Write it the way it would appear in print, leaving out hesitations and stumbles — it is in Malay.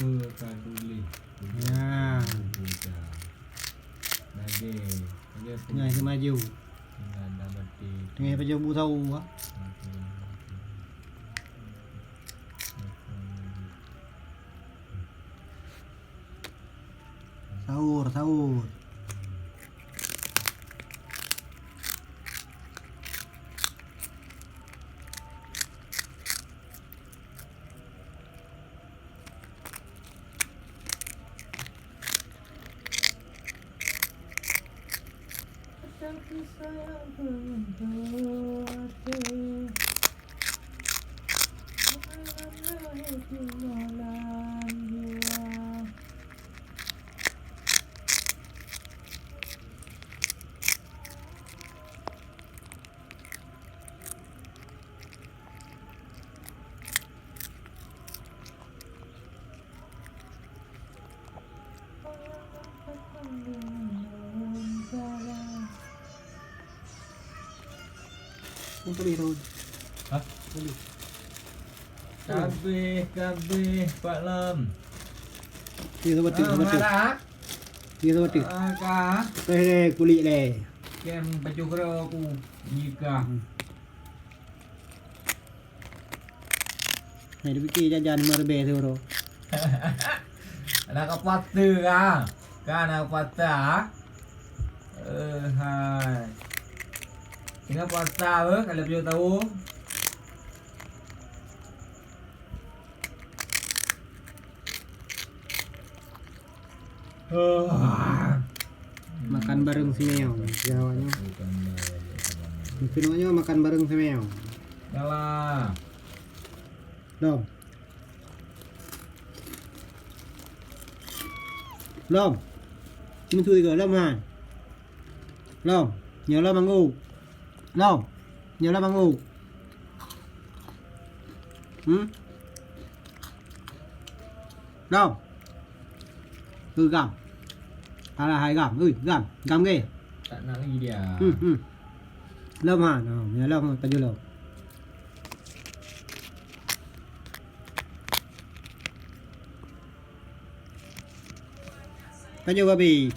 lupa akan tulis. Lagi Tengah dia maju. dengan dah berarti. Tengah baju bu tahu ah. Sahur, sahur. Tapi sayang membuatku malam jiwa. Untuk itu. Hah? Kabeh Pak Lam. Dia sebut tu. Marak. Dia sebut tu. Ka. Kulit le. Kem baju kera aku. Nikah. Hai dia fikir jajan merbe tu bro. Anak kapata ah. Kan anak kapata. Hai. Tinggal puasa apa kalau beliau tahu. Makan bareng si Meo. Jawanya. Mungkin makan bareng si Meo. Yalah. Lom. Lom. Ini tu juga Lom han. Lom, nhớ Lom ăn ngu. Lom, nhớ Lom ăn ngu. Lom. Gầm. À là hai gầm, gầm ghê. Tak nak lagi dia. Lom han, nhớ Lom baju Lom. Baju babi.